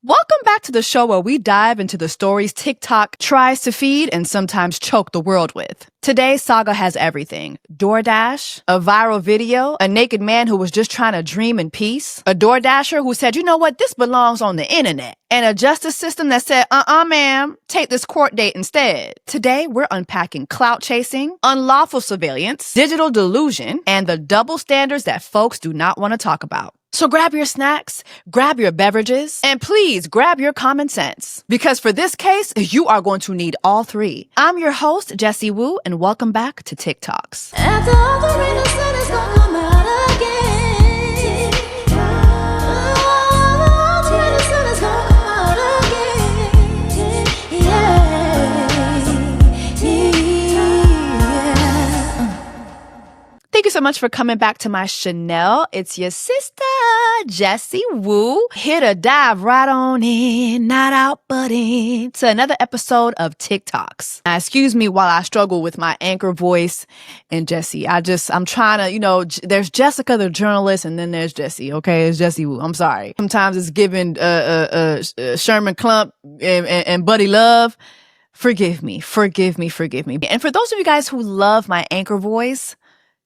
Welcome back to the show where we dive into the stories TikTok tries to feed and sometimes choke the world with. Today's saga has everything. DoorDash, a viral video, a naked man who was just trying to dream in peace, a DoorDasher who said, you know what, this belongs on the internet, and a justice system that said, ma'am, take this court date instead. Today, we're unpacking clout chasing, unlawful surveillance, digital delusion, and the double standards that folks do not want to talk about. So grab your snacks, grab your beverages, and please grab your common sense. Because for this case, you are going to need all three. I'm your host, Jessie Woo, and welcome back to TikToks. After all the rain, the sun is gonna come out again. All the rain, the sun is gonna come out again. Thank you so much for coming back to my Chanel. It's your sister, Jessie Woo, here to dive right on in, not out but in, to another episode of TikToks. Now, excuse me while I struggle with my anchor voice and Jessie. I'm trying to, there's Jessica the journalist and then there's Jessie, okay? It's Jessie Woo. I'm sorry. Sometimes it's given Sherman Klump and Buddy Love. Forgive me. And for those of you guys who love my anchor voice,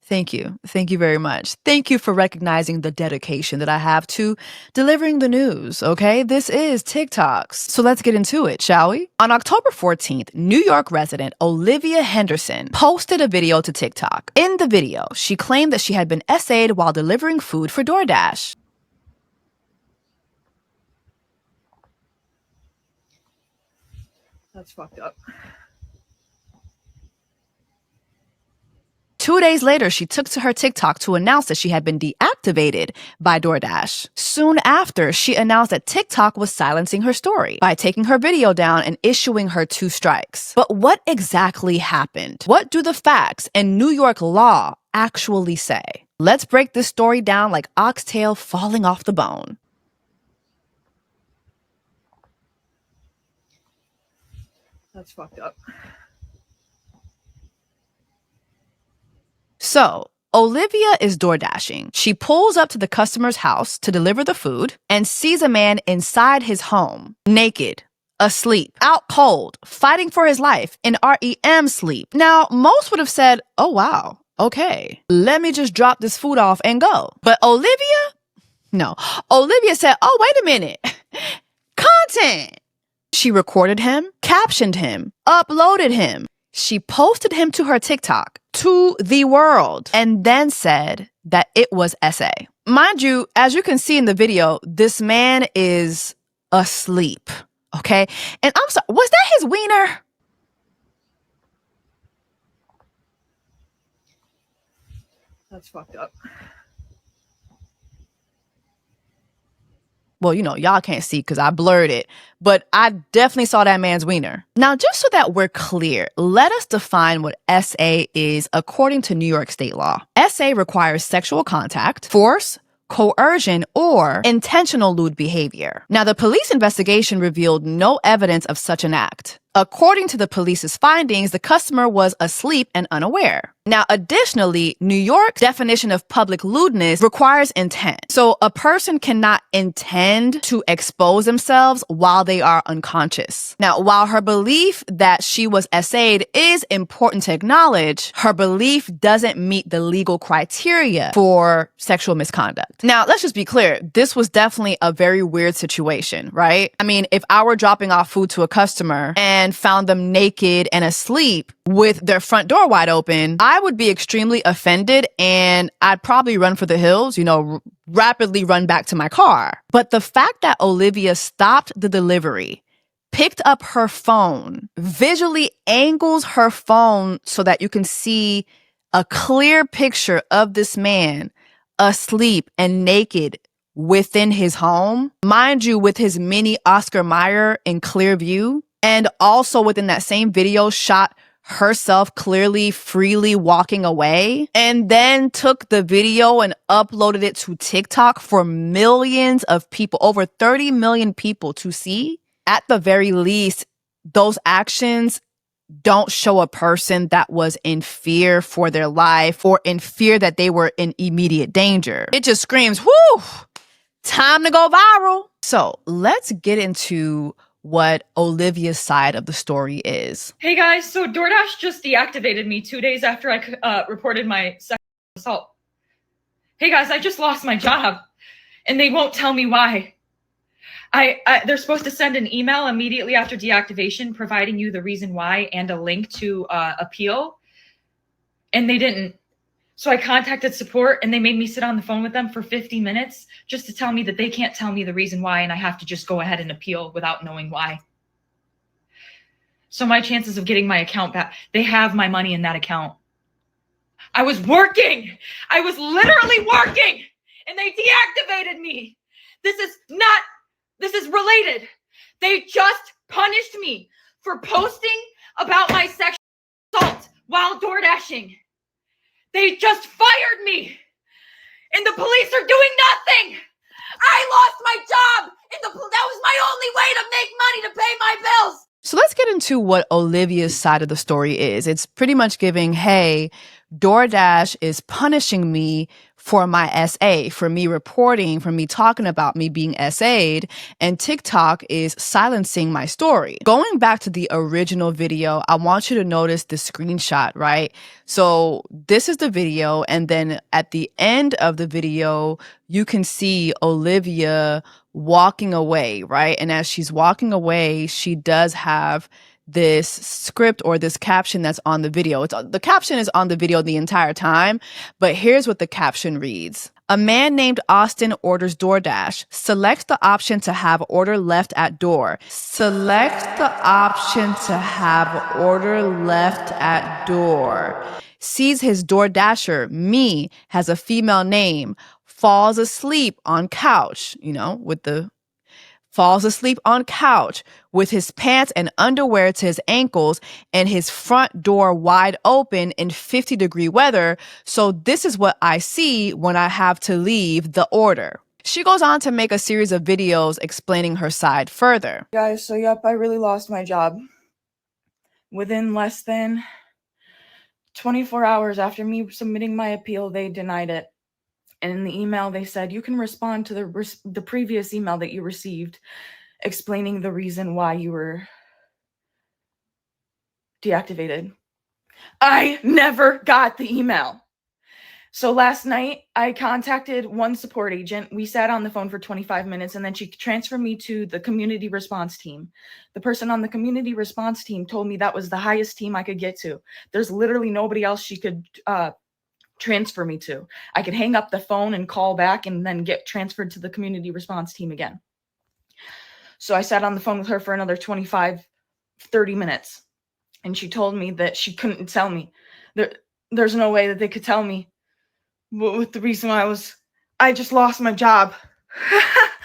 thank you. Thank you very much. Thank you for recognizing the dedication that I have to delivering the news, okay? This is TikToks. So let's get into it, shall we? On October 14th, New York resident Olivia Henderson posted a video to TikTok. In the video, she claimed that she had been essayed while delivering food for DoorDash. That's fucked up. 2 days later, she took to her TikTok to announce that she had been deactivated by DoorDash. Soon after, she announced that TikTok was silencing her story by taking her video down and issuing her 2 strikes. But what exactly happened? What do the facts and New York law actually say? Let's break this story down like oxtail falling off the bone. That's fucked up. So, Olivia is DoorDashing. She pulls up to the customer's house to deliver the food and sees a man inside his home, naked, asleep, out cold, fighting for his life, in REM sleep. Now, most would have said, oh wow, okay, let me just drop this food off and go. But Olivia said, oh, wait a minute, content. She recorded him, captioned him, uploaded him. She posted him to her TikTok, to the world, and then said that it was SA. Mind you, as you can see in the video, this man is asleep, okay? And I'm sorry, was that his wiener? That's fucked up. Well, y'all can't see because I blurred it, but I definitely saw that man's wiener. Now, just so that we're clear, let us define what SA is according to New York state law. SA requires sexual contact, force, coercion, or intentional lewd behavior. Now, the police investigation revealed no evidence of such an act. According to the police's findings, the customer was asleep and unaware. Now, additionally, New York's definition of public lewdness requires intent. So a person cannot intend to expose themselves while they are unconscious. Now, while her belief that she was essayed is important to acknowledge, her belief doesn't meet the legal criteria for sexual misconduct. Now, let's just be clear. This was definitely a very weird situation, right? I mean, if I were dropping off food to a customer and found them naked and asleep with their front door wide open, I would be extremely offended and I'd probably run for the hills, rapidly run back to my car. But the fact that Olivia stopped the delivery, picked up her phone, visually angles her phone so that you can see a clear picture of this man asleep and naked within his home, mind you, with his mini Oscar Mayer in clear view, and also within that same video shot herself clearly, freely walking away, and then took the video and uploaded it to TikTok for millions of people, over 30 million people to see. At the very least, those actions don't show a person that was in fear for their life or in fear that they were in immediate danger. It just screams, whoo, Time to go viral. So let's get into what Olivia's side of the story is. Hey guys, so DoorDash just deactivated me 2 days after I reported my sexual assault. Hey guys, I just lost my job and they won't tell me why. They're supposed to send an email immediately after deactivation providing you the reason why and a link to appeal, and they didn't. So I contacted support and they made me sit on the phone with them for 50 minutes just to tell me that they can't tell me the reason why and I have to just go ahead and appeal without knowing why. So my chances of getting my account back, they have my money in that account. I was working. I was literally working and they deactivated me. This is related. They just punished me for posting about my sexual assault while door dashing. They just fired me and the police are doing nothing. I lost my job and that was my only way to make money to pay my bills. So let's get into what Olivia's side of the story is. It's pretty much giving, hey, DoorDash is punishing me for my SA, for me reporting, for me talking about me being SA'd, and TikTok is silencing my story. Going back to the original video, I want you to notice the screenshot, right? So this is the video, and then at the end of the video, you can see Olivia walking away, right? And as she's walking away, she does have this script or this caption that's on the video. The caption is on the video the entire time, but here's what the caption reads. A man named Austin orders DoorDash. Selects the option to have order left at door. Select the option to have order left at door. Sees his DoorDasher, me, has a female name. Falls asleep on couch, falls asleep on couch with his pants and underwear to his ankles and his front door wide open in 50-degree weather. So this is what I see when I have to leave the order. She goes on to make a series of videos explaining her side further. Guys, so yep, I really lost my job. Within less than 24 hours after me submitting my appeal, they denied it. And in the email, they said, you can respond to the previous email that you received explaining the reason why you were deactivated. I never got the email. So last night, I contacted one support agent. We sat on the phone for 25 minutes, and then she transferred me to the community response team. The person on the community response team told me that was the highest team I could get to. There's literally nobody else she could transfer me to. I could hang up the phone and call back and then get transferred to the community response team again. So I sat on the phone with her for another 25, 30 minutes. And she told me that she couldn't tell me. There's no way that they could tell me what the reason why I just lost my job.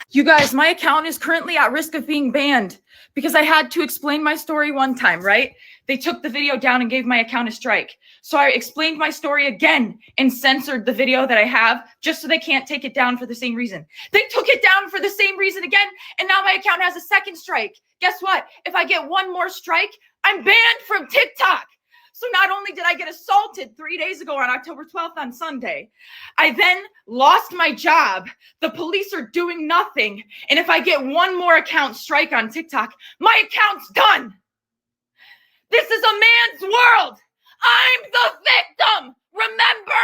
You guys, my account is currently at risk of being banned because I had to explain my story one time, right? They took the video down and gave my account a strike. So I explained my story again and censored the video that I have just so they can't take it down for the same reason. They took it down for the same reason again, and now my account has a second strike. Guess what? If I get one more strike, I'm banned from TikTok. So not only did I get assaulted 3 days ago on October 12th on Sunday, I then lost my job. The police are doing nothing. And if I get one more account strike on TikTok, my account's done. This is a man's world. I'm the victim. Remember,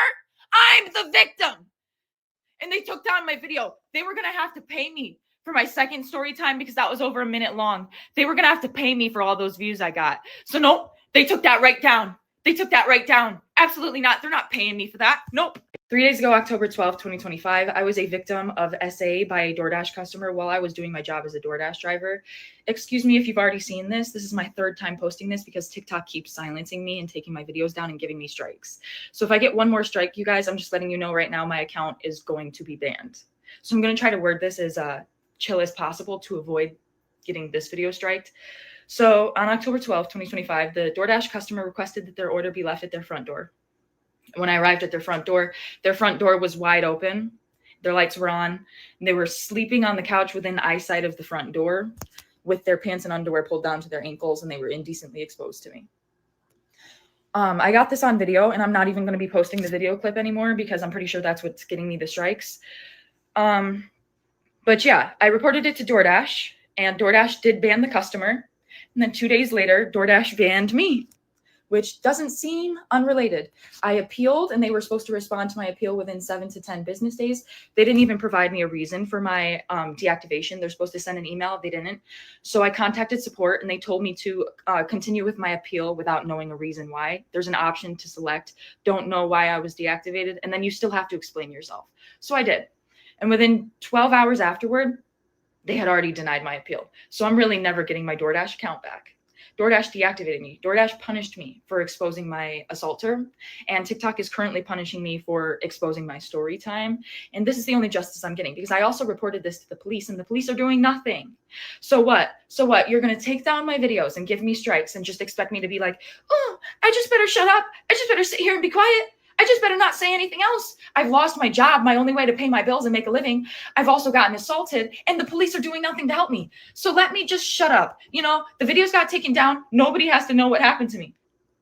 I'm the victim. And they took down my video. They were going to have to pay me for my second story time because that was over a minute long. They were going to have to pay me for all those views I got. So nope. They took that right down. They took that right down. Absolutely not. They're not paying me for that. Nope. 3 days ago, October 12th, 2025, I was a victim of SA by a DoorDash customer while I was doing my job as a DoorDash driver. Excuse me if you've already seen this. This is my third time posting this because TikTok keeps silencing me and taking my videos down and giving me strikes. So if I get one more strike, you guys, I'm just letting you know right now my account is going to be banned. So I'm going to try to word this as chill as possible to avoid getting this video striked. So on October 12th, 2025, the DoorDash customer requested that their order be left at their front door. When I arrived at their front door was wide open. Their lights were on. And they were sleeping on the couch within eyesight of the front door with their pants and underwear pulled down to their ankles, and they were indecently exposed to me. I got this on video, and I'm not even going to be posting the video clip anymore because I'm pretty sure that's what's getting me the strikes. But yeah, I reported it to DoorDash, and DoorDash did ban the customer. And then 2 days later, DoorDash banned me, which doesn't seem unrelated. I appealed, and they were supposed to respond to my appeal within 7 to 10 business days. They didn't even provide me a reason for my deactivation. They're supposed to send an email. They didn't. So I contacted support, and they told me to continue with my appeal without knowing a reason why. There's an option to select, don't know why I was deactivated, and then you still have to explain yourself. So I did. And within 12 hours afterward, they had already denied my appeal. So I'm really never getting my DoorDash account back. DoorDash deactivated me. DoorDash punished me for exposing my assaulter, and TikTok is currently punishing me for exposing my story time. And this is the only justice I'm getting, because I also reported this to the police, and the police are doing nothing. So what? You're going to take down my videos and give me strikes and just expect me to be like, oh, I just better shut up. I just better sit here and be quiet. I just better not say anything else. I've lost my job, my only way to pay my bills and make a living. I've also gotten assaulted, and the police are doing nothing to help me. So let me just shut up. You know, the videos got taken down. Nobody has to know what happened to me.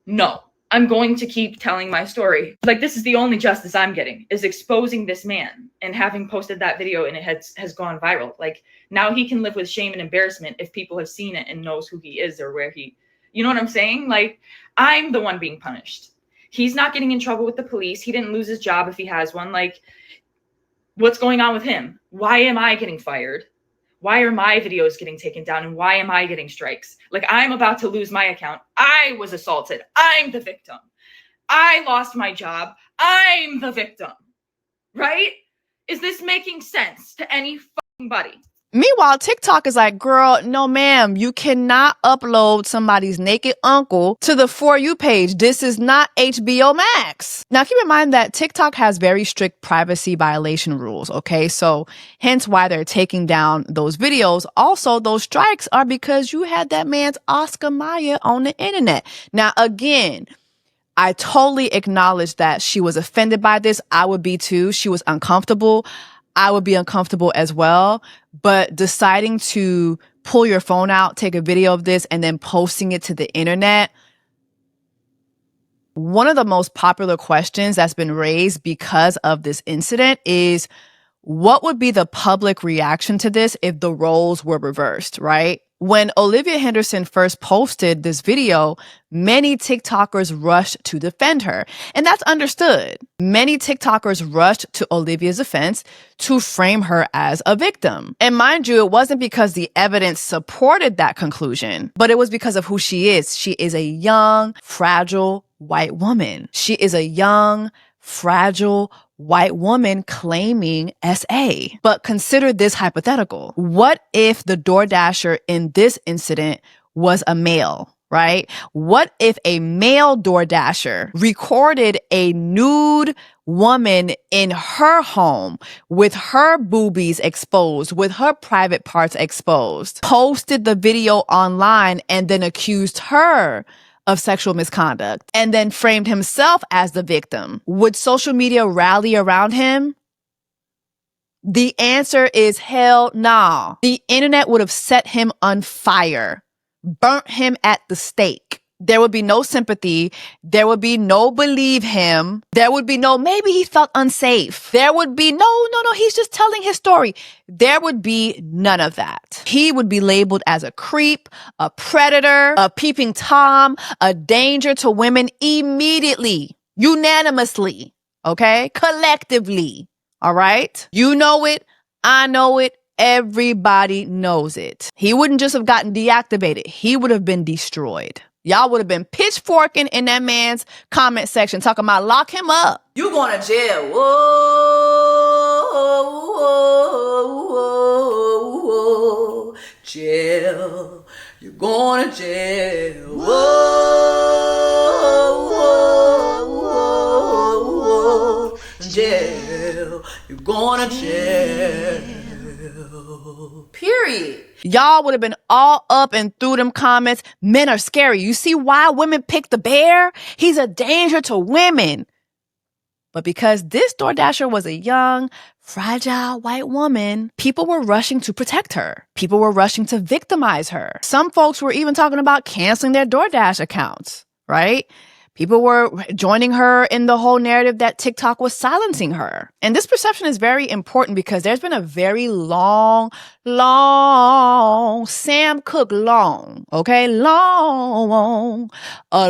No, I'm going to keep telling my story. Like, this is the only justice I'm getting, is exposing this man and having posted that video, and it has gone viral. Like, now he can live with shame and embarrassment if people have seen it and knows who he is or where he, you know what I'm saying? Like, I'm the one being punished. He's not getting in trouble with the police. He didn't lose his job if he has one. Like, what's going on with him? Why am I getting fired? Why are my videos getting taken down? And why am I getting strikes? Like, I'm about to lose my account. I was assaulted. I'm the victim. I lost my job. I'm the victim. Right? Is this making sense to any fucking buddy? Meanwhile, TikTok is like, girl, no ma'am, you cannot upload somebody's naked uncle to the For You page. This is not HBO Max. Now, keep in mind that TikTok has very strict privacy violation rules, okay? So hence why they're taking down those videos. Also, those strikes are because you had that man's Oscar Mayer on the internet. Now, again, I totally acknowledge that she was offended by this. I would be too. She was uncomfortable. I would be uncomfortable as well. But deciding to pull your phone out, take a video of this, and then posting it to the internet, one of the most popular questions that's been raised because of this incident is, what would be the public reaction to this if the roles were reversed, right? When Olivia Henderson first posted this video, many TikTokers rushed to defend her. And that's understood. Many TikTokers rushed to Olivia's defense to frame her as a victim. And mind you, it wasn't because the evidence supported that conclusion, but it was because of who she is. She is a young, fragile white woman. She is a young, fragile white woman claiming SA. But consider this hypothetical. What if the DoorDasher in this incident was a male, right? What if a male DoorDasher recorded a nude woman in her home with her boobies exposed, with her private parts exposed, posted the video online, and then accused her of sexual misconduct, and then framed himself as the victim? Would social media rally around him? The answer is hell nah. The internet would have set him on fire, burnt him at the stake. There would be no sympathy. There would be no believe him. There would be no, maybe he felt unsafe. There would be no, he's just telling his story. There would be none of that. He would be labeled as a creep, a predator, a peeping Tom, a danger to women immediately, unanimously, okay? Collectively, all right? You know it. I know it. Everybody knows it. He wouldn't just have gotten deactivated. He would have been destroyed. Y'all would have been pitchforking in that man's comment section talking about lock him up. You going to jail. Whoa, whoa, whoa, whoa. Jail. You're going to jail. Whoa, whoa, whoa, whoa. Jail. You're going to jail. Period. Y'all would have been all up and through them comments. Men are scary. You see why women pick the bear? He's a danger to women. But because this DoorDasher was a young, fragile white woman, people were rushing to protect her. People were rushing to victimize her. Some folks were even talking about canceling their DoorDash accounts, right? People were joining her in the whole narrative that TikTok was silencing her. And this perception is very important because there's been a very long, Sam Cooke long, okay? A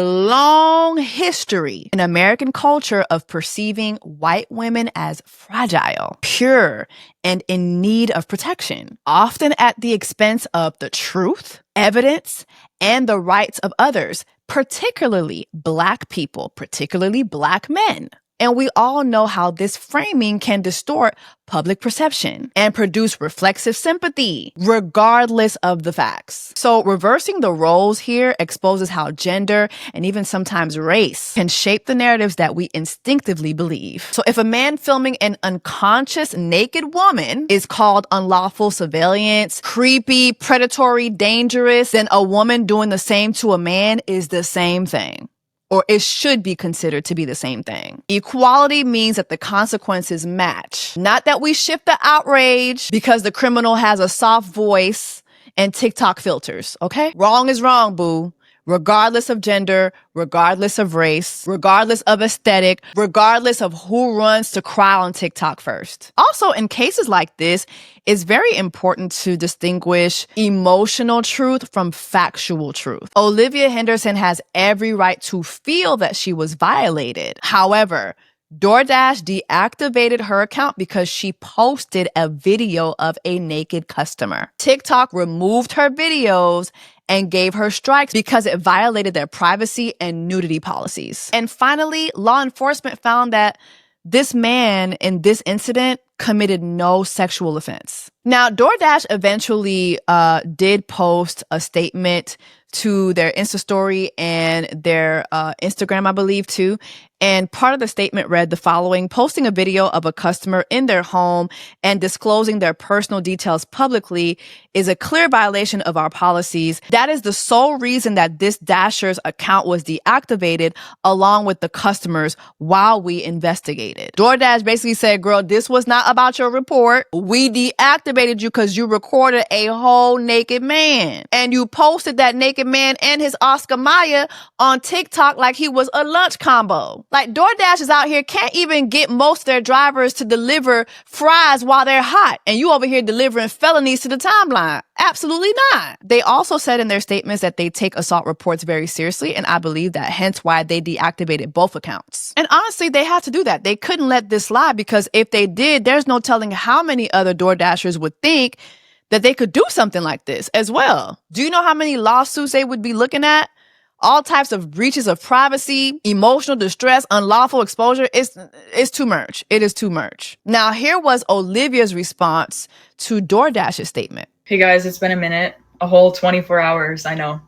long history in American culture of perceiving white women as fragile, pure, and in need of protection, often at the expense of the truth, evidence, and the rights of others, particularly Black people, particularly Black men. And we all know how this framing can distort public perception and produce reflexive sympathy, regardless of the facts. So reversing the roles here exposes how gender and even sometimes race can shape the narratives that we instinctively believe. So if a man filming an unconscious naked woman is called unlawful surveillance, creepy, predatory, dangerous, then a woman doing the same to a man is the same thing. Or it should be considered to be the same thing. Equality means that the consequences match. Not that we shift the outrage because the criminal has a soft voice and TikTok filters, okay? Wrong is wrong, boo. Regardless of gender, regardless of race, regardless of aesthetic, regardless of who runs to cry on TikTok first. Also, in cases like this, it's very important to distinguish emotional truth from factual truth. Olivia Henderson has every right to feel that she was violated. However, DoorDash deactivated her account because she posted a video of a naked customer. TikTok removed her videos and gave her strikes because it violated their privacy and nudity policies. And finally, law enforcement found that this man in this incident committed no sexual offense. Now, DoorDash eventually did post a statement to their Insta story and their Instagram, I believe, too. And part of the statement read the following: posting a video of a customer in their home and disclosing their personal details publicly is a clear violation of our policies. That is the sole reason that this Dasher's account was deactivated along with the customers while we investigated. DoorDash basically said, girl, this was not about your report. We deactivated you because you recorded a whole naked man. And you posted that naked man and his Oscar Mayer on TikTok like he was a lunch combo. Like, DoorDash is out here, can't even get most of their drivers to deliver fries while they're hot. And you over here delivering felonies to the timeline. Absolutely not. They also said in their statements that they take assault reports very seriously. And I believe that hence why they deactivated both accounts. And honestly, they had to do that. They couldn't let this slide because if they did, there's no telling how many other DoorDashers would think that they could do something like this as well. Do you know how many lawsuits they would be looking at? All types of breaches of privacy, emotional distress, unlawful exposure. It's too much. It is too much. Now, here was Olivia's response to DoorDash's statement. Hey guys, it's been a minute, a whole 24 hours, I know.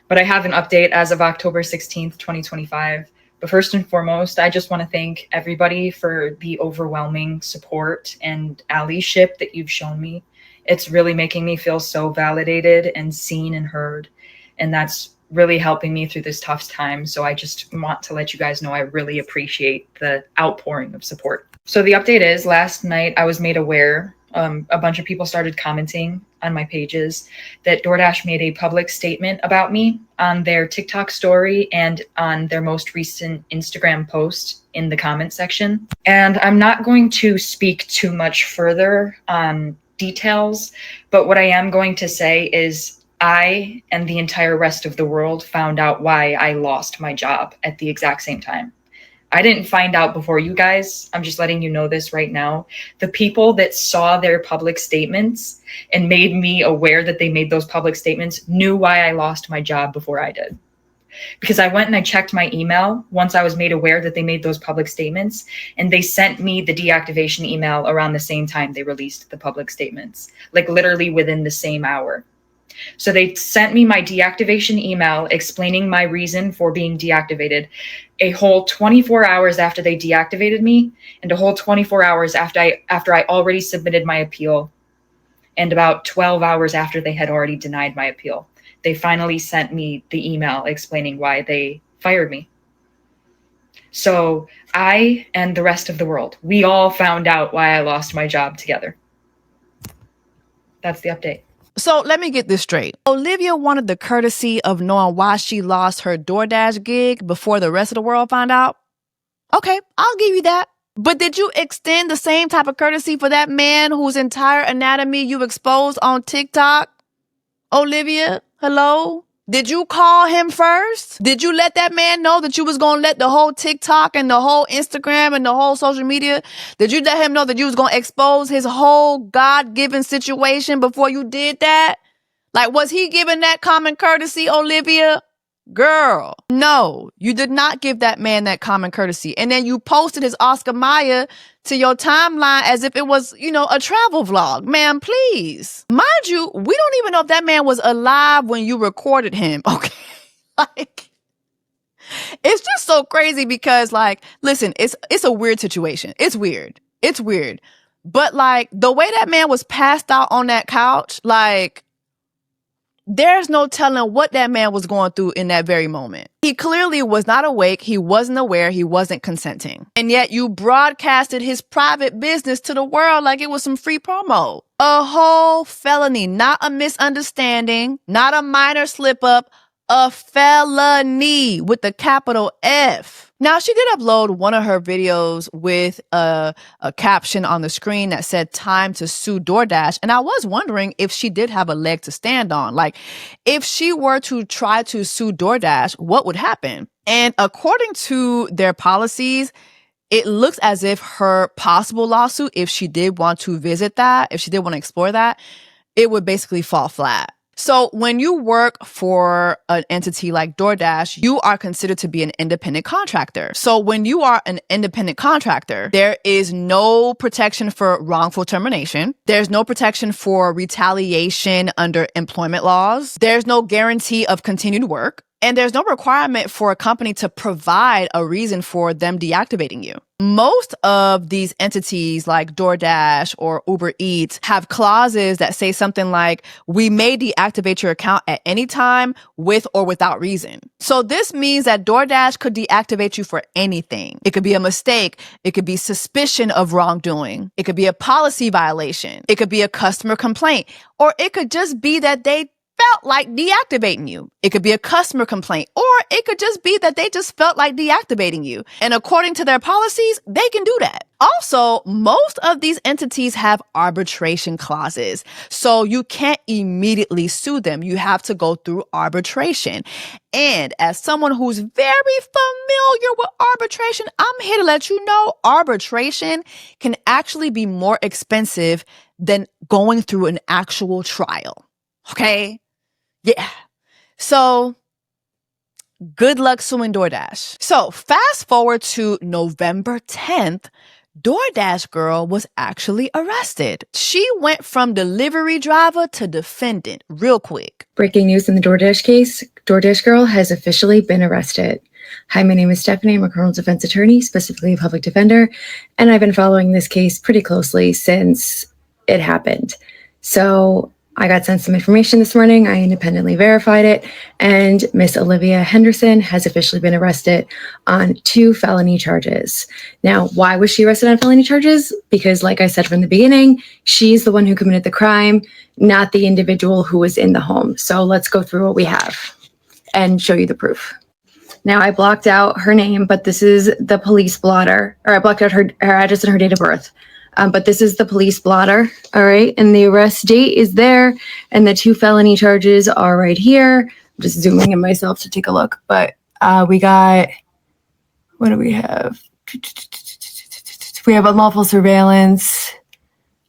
But I have an update as of October 16th, 2025. But first and foremost, I just want to thank everybody for the overwhelming support and allyship that you've shown me. It's really making me feel so validated and seen and heard. And that's really helping me through this tough time. So I just want to let you guys know I really appreciate the outpouring of support. So the update is, last night I was made aware, a bunch of people started commenting on my pages that DoorDash made a public statement about me on their TikTok story and on their most recent Instagram post in the comment section. And I'm not going to speak too much further on details, but what I am going to say is I and the entire rest of the world found out why I lost my job at the exact same time. I didn't find out before you guys. I'm just letting you know this right now. The people that saw their public statements and made me aware that they made those public statements knew why I lost my job before I did. Because I went and I checked my email once I was made aware that they made those public statements, and they sent me the deactivation email around the same time they released the public statements, like literally within the same hour. So they sent me my deactivation email explaining my reason for being deactivated a whole 24 hours after they deactivated me, and a whole 24 hours after I already submitted my appeal, and about 12 hours after they had already denied my appeal. They finally sent me the email explaining why they fired me. So I and the rest of the world, we all found out why I lost my job together. That's the update. So let me get this straight. Olivia wanted the courtesy of knowing why she lost her DoorDash gig before the rest of the world found out. Okay, I'll give you that. But did you extend the same type of courtesy for that man whose entire anatomy you exposed on TikTok? Olivia, hello? Did you call him first? Did you let that man know that you was going to let the whole TikTok and the whole Instagram and the whole social media, did you let him know that you was going to expose his whole God-given situation before you did that? Like, was he giving that common courtesy, Olivia? Girl, no, you did not give that man that common courtesy. And then you posted his Oscar Mayer to your timeline as if it was, a travel vlog. Ma'am, please. Mind you, we don't even know if that man was alive when you recorded him. Okay. Like, it's just so crazy because, like, listen, it's a weird situation. It's weird. It's weird. But, like, the way that man was passed out on that couch, like, there's no telling what that man was going through in that very moment. He clearly was not awake. He wasn't aware. He wasn't consenting. And yet you broadcasted his private business to the world like it was some free promo. A whole felony, not a misunderstanding, not a minor slip up, a felony with a capital F. Now, she did upload one of her videos with a caption on the screen that said time to sue DoorDash. And I was wondering if she did have a leg to stand on. Like, if she were to try to sue DoorDash, what would happen? And according to their policies, it looks as if her possible lawsuit, if she did want to visit that, if she did want to explore that, it would basically fall flat. So when you work for an entity like DoorDash, you are considered to be an independent contractor. So when you are an independent contractor, there is no protection for wrongful termination. There's no protection for retaliation under employment laws. There's no guarantee of continued work. And there's no requirement for a company to provide a reason for them deactivating you. Most of these entities like DoorDash or Uber Eats have clauses that say something like, we may deactivate your account at any time with or without reason. So this means that DoorDash could deactivate you for anything. It could be a mistake. It could be suspicion of wrongdoing. It could be a policy violation. It could be a customer complaint. Or it could just be that they felt like deactivating you. It could be a customer complaint, or it could just be that they just felt like deactivating you. And according to their policies, they can do that. Also, most of these entities have arbitration clauses, so you can't immediately sue them. You have to go through arbitration. And as someone who's very familiar with arbitration, I'm here to let you know arbitration can actually be more expensive than going through an actual trial. Okay? Yeah. So good luck suing DoorDash. So fast forward to November 10th, DoorDash girl was actually arrested. She went from delivery driver to defendant real quick. Breaking news in the DoorDash case. DoorDash girl has officially been arrested. Hi, my name is Stephanie. I'm a criminal defense attorney, specifically a public defender, and I've been following this case pretty closely since it happened. So I got sent some information this morning. I independently verified it, and Miss Olivia Henderson has officially been arrested on 2 felony charges. Now, why was she arrested on felony charges? Because like I said from the beginning, she's the one who committed the crime, not the individual who was in the home. So let's go through what we have and show you the proof. Now, I blocked out her name, but this is the police blotter, or I blocked out her address and her date of birth. But this is the police blotter, all right? And the arrest date is there, and the 2 felony charges are right here. I'm just zooming in myself to take a look. But we got, what do we have? We have unlawful surveillance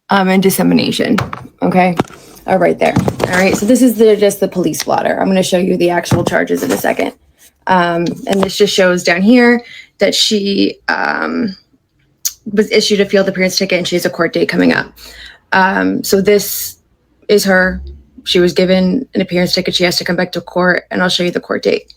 and dissemination, okay? Right there. All right, so this is just the police blotter. I'm going to show you the actual charges in a second. And this just shows down here that she was issued a field appearance ticket, and she has a court date coming up. So this is her. She was given an appearance ticket. She has to come back to court, and I'll show you the court date.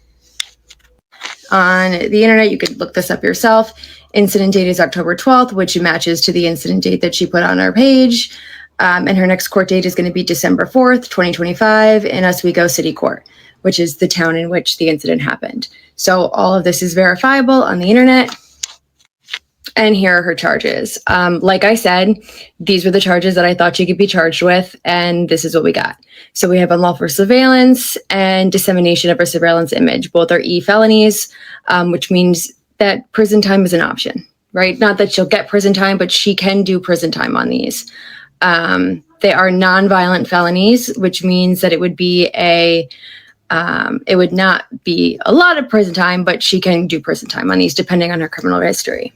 On the internet, you could look this up yourself. Incident date is October 12th, which matches to the incident date that she put on our page. And her next court date is going to be December 4th, 2025 in Oswego City Court, which is the town in which the incident happened. So all of this is verifiable on the internet. And here are her charges. Like I said, these were the charges that I thought she could be charged with, and this is what we got. So we have unlawful surveillance and dissemination of a surveillance image. Both are felonies, which means that prison time is an option, right? Not that she'll get prison time, but she can do prison time on these. They are nonviolent felonies, which means that it would not be a lot of prison time, but she can do prison time on these depending on her criminal history.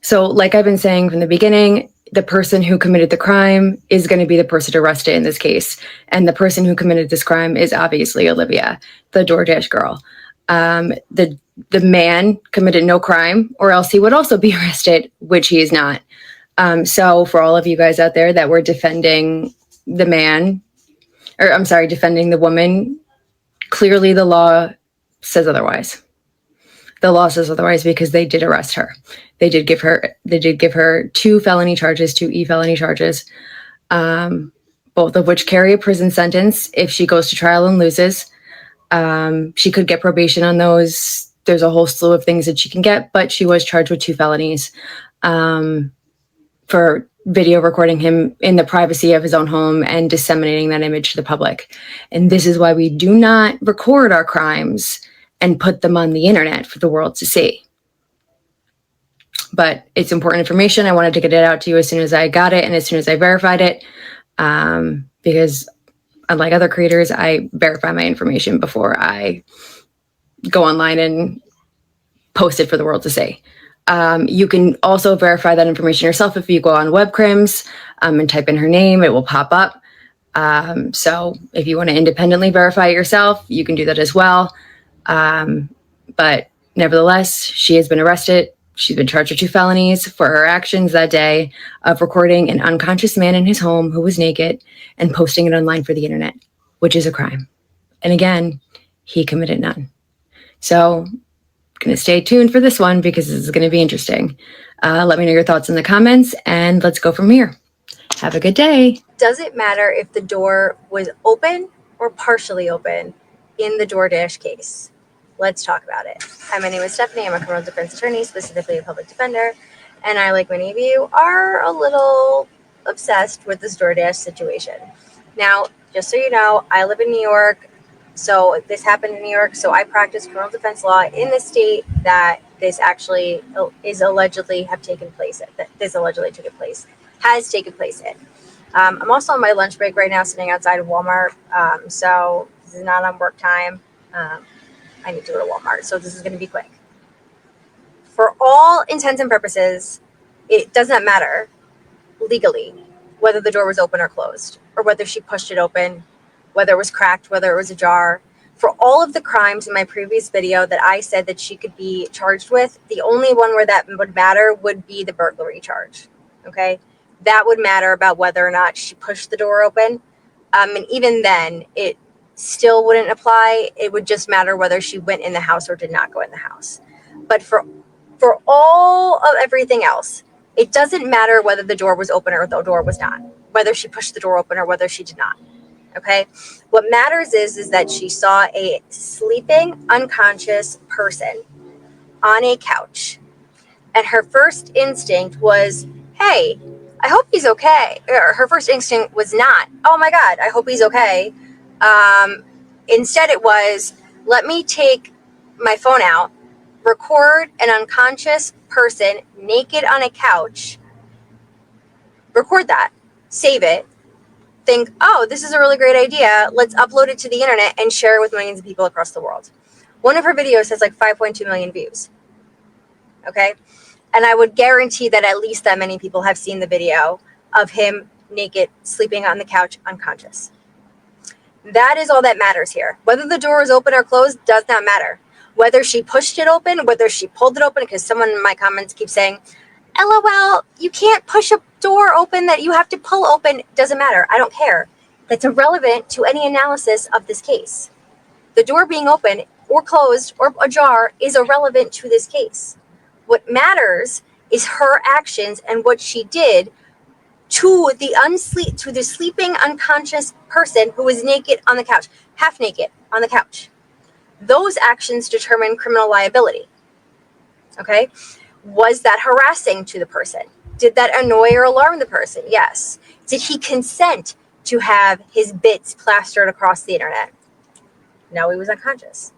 So like I've been saying from the beginning, the person who committed the crime is going to be the person arrested in this case. And the person who committed this crime is obviously Olivia, the DoorDash girl. The man committed no crime, or else he would also be arrested, which he is not. So for all of you guys out there that were defending the woman, clearly the law says otherwise. The law says otherwise because they did arrest her. They did give her two felony charges, two felony charges, both of which carry a prison sentence if she goes to trial and loses. She could get probation on those. There's a whole slew of things that she can get, but she was charged with two felonies for video recording him in the privacy of his own home and disseminating that image to the public. And this is why we do not record our crimes and put them on the internet for the world to see. But it's important information. I wanted to get it out to you as soon as I got it and as soon as I verified it, because unlike other creators, I verify my information before I go online and post it for the world to see. You can also verify that information yourself if you go on webcrims and type in her name, it will pop up. So if you want to independently verify it yourself, you can do that as well. But nevertheless, she has been arrested. She's been charged with two felonies for her actions that day of recording an unconscious man in his home who was naked and posting it online for the internet, which is a crime. And again, he committed none. So I'm going to stay tuned for this one because this is going to be interesting. Let me know your thoughts in the comments and let's go from here. Have a good day. Does it matter if the door was open or partially open in the DoorDash case? Let's talk about it. Hi, my name is Stephanie. I'm a criminal defense attorney, specifically a public defender. And I, like many of you, are a little obsessed with this DoorDash situation. Now, just so you know, I live in New York. So this happened in New York. So I practice criminal defense law in the state that this actually has taken place in. I'm also on my lunch break right now, sitting outside of Walmart. So this is not on work time. I need to go to Walmart, so this is going to be quick. For all intents and purposes, it does not matter legally whether the door was open or closed, or whether she pushed it open, whether it was cracked, whether it was ajar. For all of the crimes in my previous video that I said that she could be charged with, the only one where that would matter would be the burglary charge, okay? That would matter about whether or not she pushed the door open. And even then, it still wouldn't apply. It would just matter whether she went in the house or did not go in the house. But for all of everything else, it doesn't matter whether the door was open or the door was not, whether she pushed the door open or whether she did not. Okay? What matters is that she saw a sleeping, unconscious person on a couch. And her first instinct was, hey, I hope he's okay. Or her first instinct was not, oh my God, I hope he's okay. Instead it was, let me take my phone out, record an unconscious person naked on a couch, record that, save it, think, oh, this is a really great idea. Let's upload it to the internet and share it with millions of people across the world. One of her videos has like 5.2 million views. Okay. And I would guarantee that at least that many people have seen the video of him naked, sleeping on the couch, unconscious. That is all that matters here. Whether the door is open or closed does not matter. Whether she pushed it open, whether she pulled it open, because someone in my comments keeps saying, LOL, you can't push a door open that you have to pull open. Doesn't matter. I don't care. That's irrelevant to any analysis of this case. The door being open or closed or ajar is irrelevant to this case. What matters is her actions and what she did to the sleeping unconscious person who was naked on the couch, half naked on the couch. Those actions determine criminal liability. Okay? Was that harassing to the person? Did that annoy or alarm the person? Yes. Did he consent to have his bits plastered across the internet? No, he was unconscious.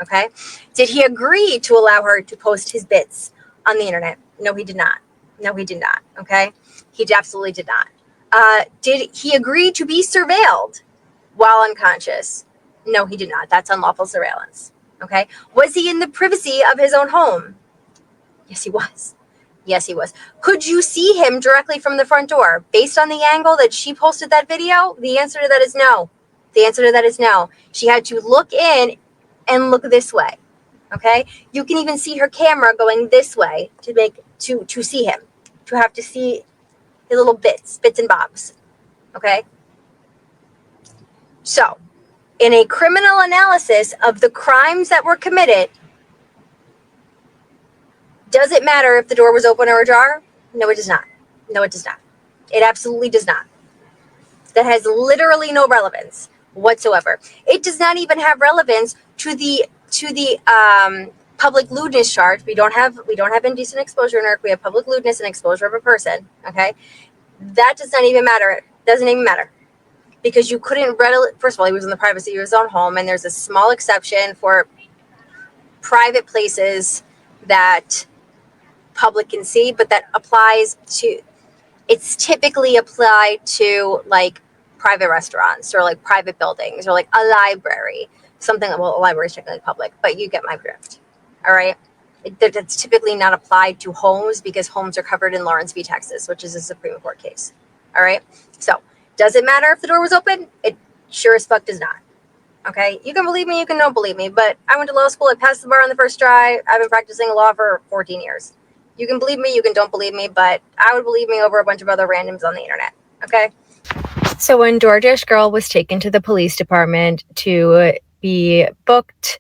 Okay. Did he agree to allow her to post his bits on the internet? No, he did not. No, he did not. Okay. He absolutely did not. Did he agree to be surveilled while unconscious? No, he did not. That's unlawful surveillance. Okay. Was he in the privacy of his own home? Yes, he was. Yes, he was. Could you see him directly from the front door? Based on the angle that she posted that video, the answer to that is no. The answer to that is no. She had to look in and look this way. Okay? You can even see her camera going this way to see him, to have to see his little bits and bobs. Okay? So, in a criminal analysis of the crimes that were committed, does it matter if the door was open or ajar? No, it does not. No, it does not. It absolutely does not. That has literally no relevance whatsoever. It does not even have relevance to the public lewdness charge. We don't have indecent exposure in IRC. We have public lewdness and exposure of a person. Okay, that does not even matter. It doesn't even matter because you couldn't readily. First of all, he was in the privacy of his own home, and there's a small exception for private places that public can see, but that applies to. It's typically applied to like private restaurants or like private buildings or like a library, something. Well, a library is technically public, but you get my drift. All right. That's typically not applied to homes because homes are covered in Lawrence v. Texas, which is a Supreme Court case. All right. So does it matter if the door was open? It sure as fuck does not. Okay. You can believe me. You can don't believe me, but I went to law school. I passed the bar on the first try. I've been practicing law for 14 years. You can believe me, you can don't believe me, but I would believe me over a bunch of other randoms on the internet. Okay? So when DoorDash Girl was taken to the police department to be booked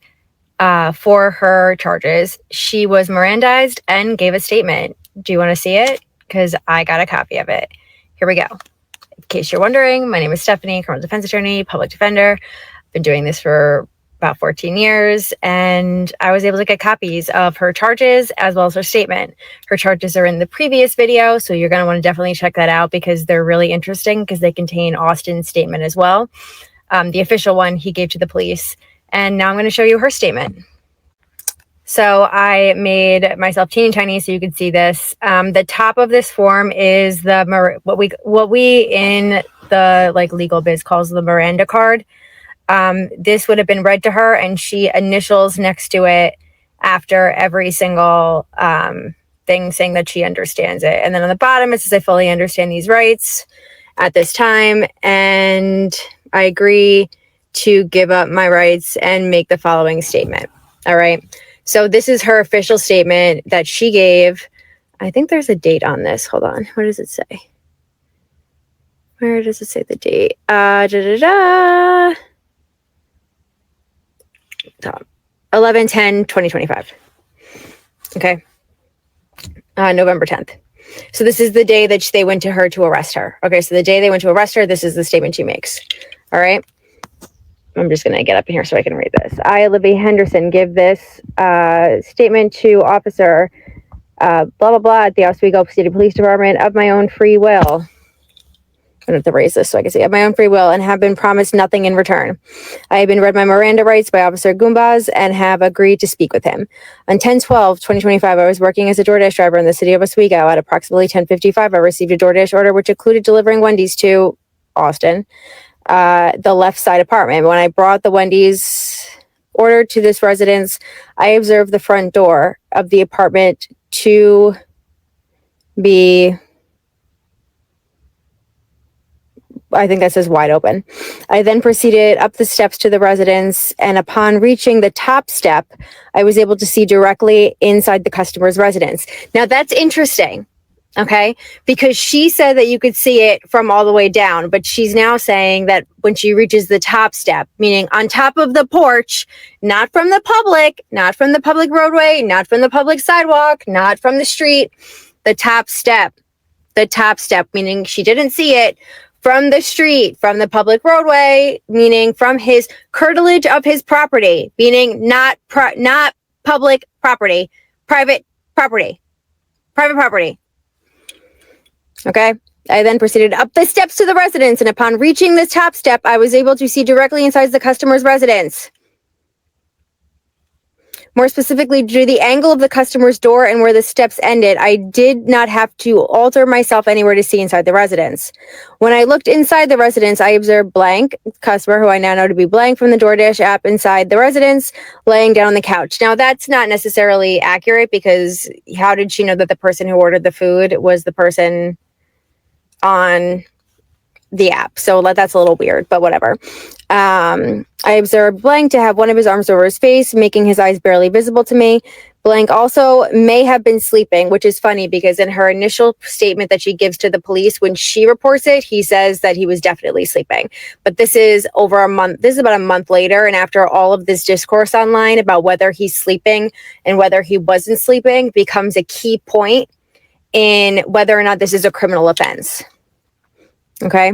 for her charges, she was Mirandized and gave a statement. Do you want to see it? Because I got a copy of it. Here we go. In case you're wondering, my name is Stephanie, criminal defense attorney, public defender. I've been doing this for about 14 years, and I was able to get copies of her charges as well as her statement. Her charges are in the previous video, so you're going to want to definitely check that out because they're really interesting because they contain Austin's statement as well. The official one he gave to the police. And now I'm going to show you her statement. So I made myself teeny tiny so you could see this. The top of this form is the what we in the like legal biz calls the Miranda card. This would have been read to her, and she initials next to it after every single thing saying that she understands it. And then on the bottom, it says, I fully understand these rights at this time, and I agree to give up my rights and make the following statement. All right. So this is her official statement that she gave. I think there's a date on this. Hold on. What does it say? Where does it say the date? 11/10/2025. Okay. November 10th. So this is the day that they went to her to arrest her. Okay. So the day they went to arrest her, this is the statement she makes. All right. I'm just going to get up in here so I can read this. I, Olivia Henderson, give this statement to Officer blah, blah, blah at the Oswego City Police Department of my own free will. I have to raise this so I can see. Of my own free will and have been promised nothing in return. I have been read my Miranda rights by Officer Goombas and have agreed to speak with him. On 10/12/2025, I was working as a DoorDash driver in the city of Oswego. At approximately 10:55, I received a DoorDash order which included delivering Wendy's to Austin, the left side apartment. When I brought the Wendy's order to this residence, I observed the front door of the apartment to be, I think that says wide open. I then proceeded up the steps to the residence, and upon reaching the top step, I was able to see directly inside the customer's residence. Now that's interesting, okay? Because she said that you could see it from all the way down, but she's now saying that when she reaches the top step, meaning on top of the porch, not from the public roadway, not from the public sidewalk, not from the street, the top step, meaning she didn't see it from the street, from the public roadway, meaning from his curtilage of his property, meaning not public property, private property. Private property. Okay. I then proceeded up the steps to the residence, and upon reaching the top step, I was able to see directly inside the customer's residence. More specifically, due to the angle of the customer's door and where the steps ended, I did not have to alter myself anywhere to see inside the residence. When I looked inside the residence, I observed blank, customer who I now know to be blank from the DoorDash app, inside the residence, laying down on the couch. Now, that's not necessarily accurate, because how did she know that the person who ordered the food was the person on the app? So that's a little weird, but whatever. I observed blank to have one of his arms over his face, making his eyes barely visible to me. Blank also may have been sleeping, which is funny because in her initial statement that she gives to the police when she reports it, he says that he was definitely sleeping. But this is over a month. This is about a month later. And after all of this discourse online about whether he's sleeping and whether he wasn't sleeping becomes a key point in whether or not this is a criminal offense. Okay.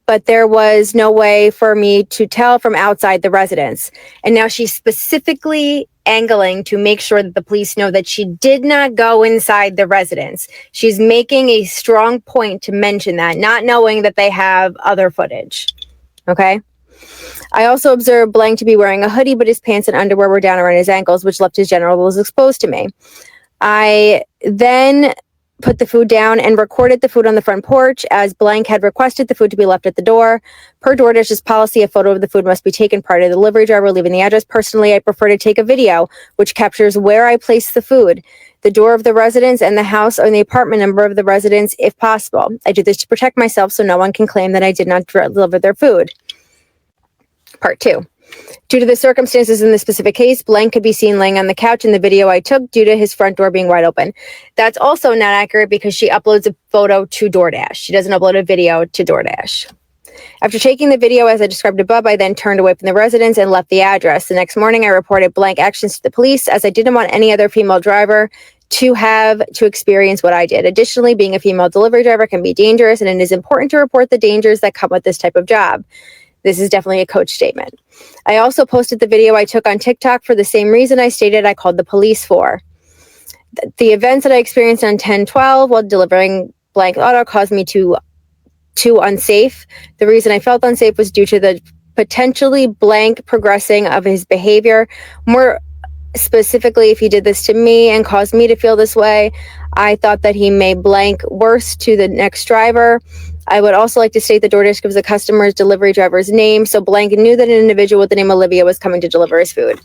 But there was no way for me to tell from outside the residence. And now she's specifically angling to make sure that the police know that she did not go inside the residence. She's making a strong point to mention that, not knowing that they have other footage. Okay. I also observed blank to be wearing a hoodie, but his pants and underwear were down around his ankles, which left his genitals exposed to me. I then put the food down and recorded the food on the front porch as blank had requested the food to be left at the door. Per DoorDash's policy, a photo of the food must be taken prior to the delivery driver leaving the address. Personally, I prefer to take a video which captures where I place the food, the door of the residence, and the house or the apartment number of the residence if possible. I do this to protect myself so no one can claim that I did not deliver their food. Part 2. Due to the circumstances in this specific case, blank could be seen laying on the couch in the video I took due to his front door being wide open. That's also not accurate because she uploads a photo to DoorDash. She doesn't upload a video to DoorDash. After taking the video as I described above, I then turned away from the residence and left the address. The next morning, I reported blank actions to the police as I didn't want any other female driver to have to experience what I did. Additionally, being a female delivery driver can be dangerous, and it is important to report the dangers that come with this type of job. This is definitely a coach statement. I also posted the video I took on TikTok for the same reason I stated I called the police for. The events that I experienced on 10/12 while delivering blank auto caused me to unsafe. The reason I felt unsafe was due to the potentially blank progressing of his behavior. More specifically, if he did this to me and caused me to feel this way, I thought that he may blank worse to the next driver. I would also like to state that DoorDash gives the customer's delivery driver's name, so blank knew that an individual with the name Olivia was coming to deliver his food.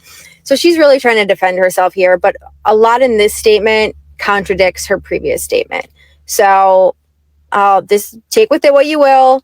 So she's really trying to defend herself here, but a lot in this statement contradicts her previous statement. So this, take with it what you will.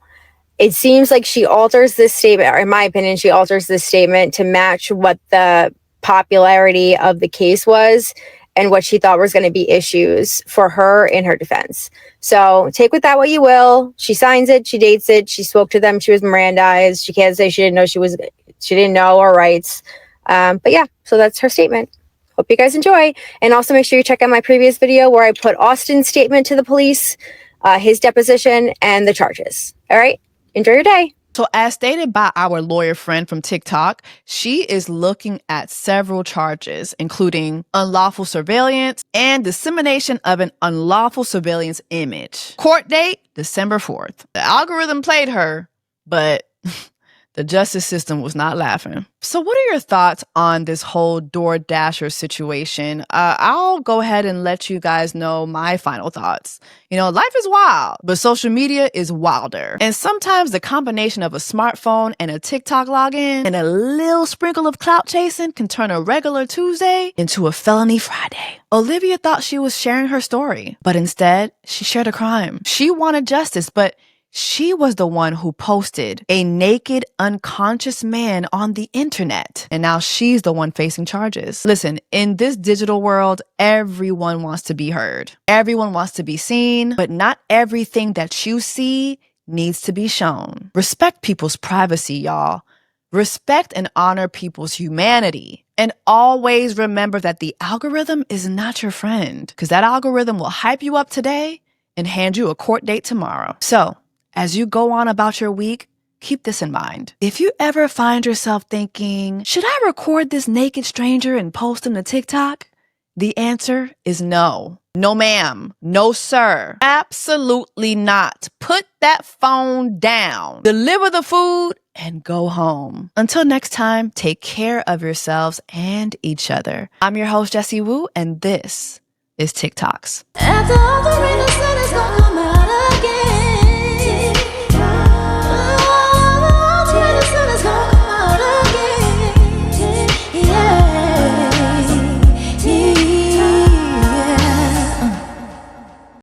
It seems like she alters this statement, or in my opinion, she alters this statement to match what the popularity of the case was and what she thought was going to be issues for her in her defense. So take with that what you will. She signs it. She dates it. She spoke to them. She was Mirandized. She can't say she didn't know her rights. But yeah, so that's her statement. Hope you guys enjoy. And also make sure you check out my previous video where I put Austin's statement to the police, his deposition, and the charges. All right. Enjoy your day. So as stated by our lawyer friend from TikTok, she is looking at several charges, including unlawful surveillance and dissemination of an unlawful surveillance image. Court date, December 4th. The algorithm played her, but the justice system was not laughing. So what are your thoughts on this whole DoorDasher situation? I'll go ahead and let you guys know my final thoughts. You know, life is wild, but social media is wilder. And sometimes the combination of a smartphone and a TikTok login and a little sprinkle of clout chasing can turn a regular Tuesday into a felony Friday. Olivia thought she was sharing her story, but instead she shared a crime. She wanted justice, but she was the one who posted a naked, unconscious man on the internet. And now she's the one facing charges. Listen, in this digital world, everyone wants to be heard. Everyone wants to be seen, but not everything that you see needs to be shown. Respect people's privacy, y'all. Respect and honor people's humanity. And always remember that the algorithm is not your friend, because that algorithm will hype you up today and hand you a court date tomorrow. So, as you go on about your week, keep this in mind. If you ever find yourself thinking, should I record this naked stranger and post him to TikTok? The answer is no. No, ma'am. No, sir. Absolutely not. Put that phone down. Deliver the food and go home. Until next time, take care of yourselves and each other. I'm your host, Jessie Woo, and this is TikToks. After all the rain, the sun is gonna